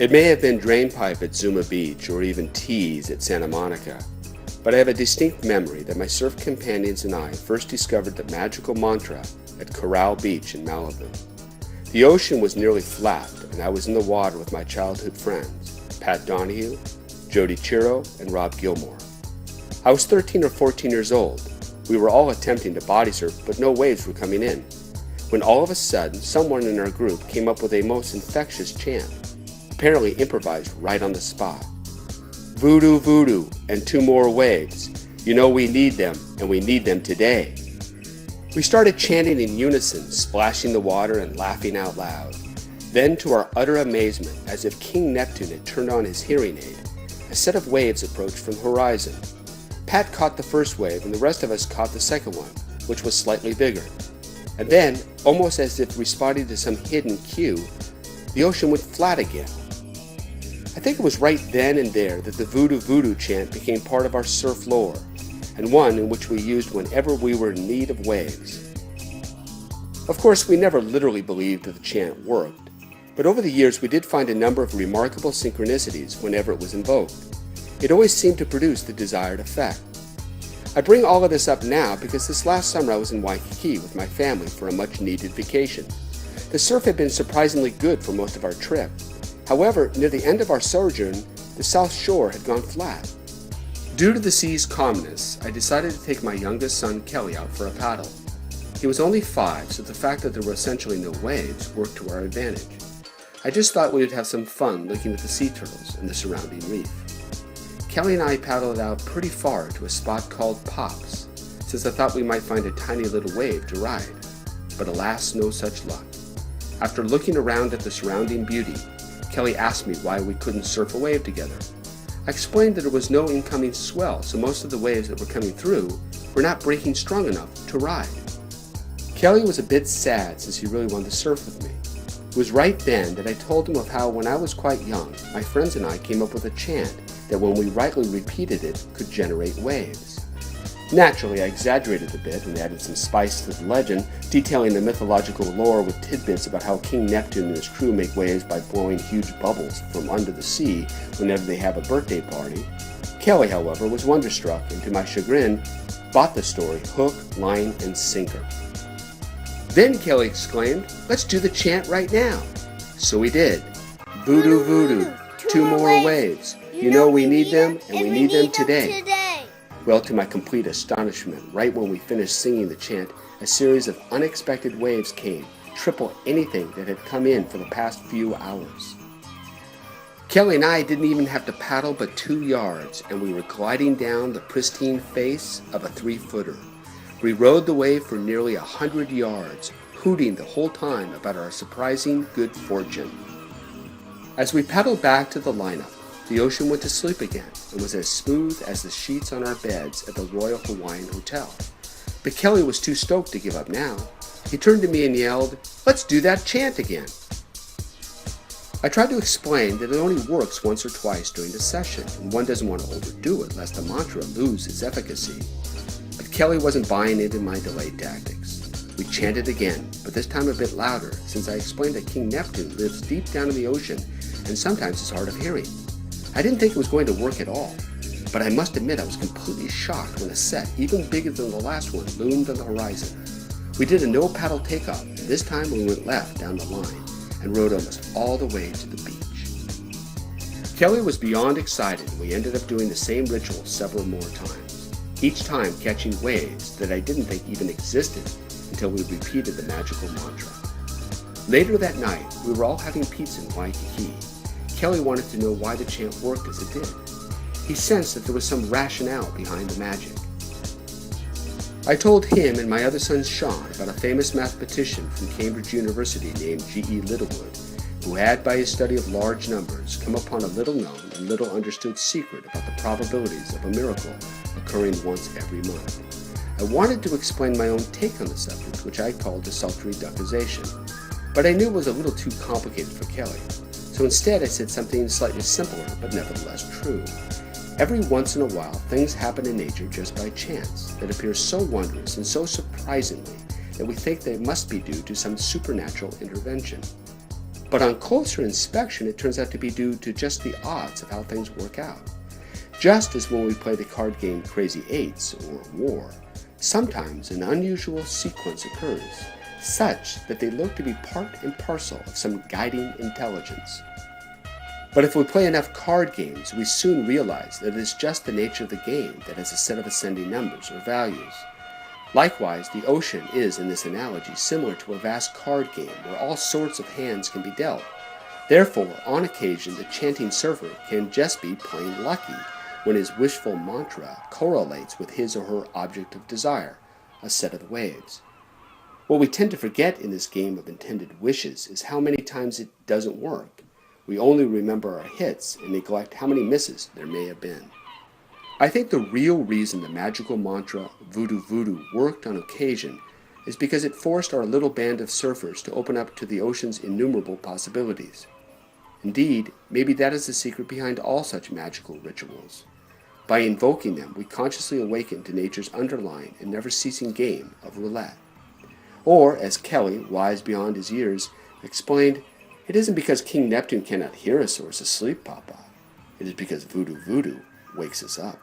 It may have been drainpipe at Zuma Beach or even teas at Santa Monica, but I have a distinct memory that my surf companions and I first discovered the magical mantra at Coral Beach in Malibu. The ocean was nearly flat, and I was in the water with my childhood friends, Pat Donahue, Jody Chiro, and Rob Gilmore. I was 13 or 14 years old. We were all attempting to body surf, but no waves were coming in, when all of a sudden someone in our group came up with a most infectious chant, apparently improvised right on the spot. Voodoo, voodoo, and 2 more waves. You know we need them, and we need them today. We started chanting in unison, splashing the water and laughing out loud. Then, to our utter amazement, as if King Neptune had turned on his hearing aid, a set of waves approached from the horizon. Pat caught the first wave, and the rest of us caught the second one, which was slightly bigger. And then, almost as if responding to some hidden cue, the ocean went flat again. I think it was right then and there that the Voodoo Voodoo chant became part of our surf lore, and one in which we used whenever we were in need of waves. Of course, we never literally believed that the chant worked, but over the years we did find a number of remarkable synchronicities whenever it was invoked. It always seemed to produce the desired effect. I bring all of this up now because this last summer I was in Waikiki with my family for a much-needed vacation. The surf had been surprisingly good for most of our trip. However, near the end of our sojourn, the south shore had gone flat. Due to the sea's calmness, I decided to take my youngest son Kelly out for a paddle. He was only 5, so the fact that there were essentially no waves worked to our advantage. I just thought we would have some fun looking at the sea turtles and the surrounding reef. Kelly and I paddled out pretty far to a spot called Pops, since I thought we might find a tiny little wave to ride. But alas, no such luck. After looking around at the surrounding beauty, Kelly asked me why we couldn't surf a wave together. I explained that there was no incoming swell, so most of the waves that were coming through were not breaking strong enough to ride. Kelly was a bit sad since he really wanted to surf with me. It was right then that I told him of how when I was quite young, my friends and I came up with a chant that when we rightly repeated it could generate waves. Naturally, I exaggerated a bit and added some spice to the legend, detailing the mythological lore with tidbits about how King Neptune and his crew make waves by blowing huge bubbles from under the sea whenever they have a birthday party. Kelly, however, was wonderstruck and, to my chagrin, bought the story hook, line, and sinker. Then Kelly exclaimed, "Let's do the chant right now." So we did. Voodoo, voodoo, 2 more waves. You know we need them, and we need them today. Well, to my complete astonishment, right when we finished singing the chant, a series of unexpected waves came, triple anything that had come in for the past few hours. Kelly and I didn't even have to paddle but 2 yards, and we were gliding down the pristine face of a 3-footer. We rode the wave for nearly 100 yards, hooting the whole time about our surprising good fortune. As we paddled back to the lineup, the ocean went to sleep again and was as smooth as the sheets on our beds at the Royal Hawaiian Hotel. But Kelly was too stoked to give up now. He turned to me and yelled, "Let's do that chant again." I tried to explain that it only works once or twice during the session, and one doesn't want to overdo it lest the mantra lose its efficacy. But Kelly wasn't buying into my delayed tactics. We chanted again, but this time a bit louder, since I explained that King Neptune lives deep down in the ocean and sometimes is hard of hearing. I didn't think it was going to work at all, but I must admit I was completely shocked when a set, even bigger than the last one, loomed on the horizon. We did a no-paddle takeoff, and this time we went left down the line and rode almost all the way to the beach. Kelly was beyond excited, and we ended up doing the same ritual several more times, each time catching waves that I didn't think even existed until we repeated the magical mantra. Later that night, we were all having pizza in Waikiki. Kelly wanted to know why the chant worked as it did. He sensed that there was some rationale behind the magic. I told him and my other son Sean about a famous mathematician from Cambridge University named G.E. Littlewood, who had, by his study of large numbers, come upon a little-known and little-understood secret about the probabilities of a miracle occurring once every month. I wanted to explain my own take on the subject, which I called Desultory Decussation, but I knew it was a little too complicated for Kelly. So instead I said something slightly simpler, but nevertheless true. Every once in a while, things happen in nature just by chance that appear so wondrous and so surprisingly that we think they must be due to some supernatural intervention. But on closer inspection, it turns out to be due to just the odds of how things work out. Just as when we play the card game Crazy Eights or War, sometimes an unusual sequence occurs, such that they look to be part and parcel of some guiding intelligence. But if we play enough card games, we soon realize that it is just the nature of the game that has a set of ascending numbers or values. Likewise, the ocean is, in this analogy, similar to a vast card game where all sorts of hands can be dealt. Therefore, on occasion, the chanting surfer can just be plain lucky when his wishful mantra correlates with his or her object of desire, a set of the waves. What we tend to forget in this game of intended wishes is how many times it doesn't work. We only remember our hits and neglect how many misses there may have been. I think the real reason the magical mantra Voodoo Voodoo worked on occasion is because it forced our little band of surfers to open up to the ocean's innumerable possibilities. Indeed, maybe that is the secret behind all such magical rituals. By invoking them, we consciously awaken to nature's underlying and never-ceasing game of roulette. Or, as Kelly, wise beyond his years, explained, it isn't because King Neptune cannot hear us or is asleep, Papa. It is because Voodoo Voodoo wakes us up.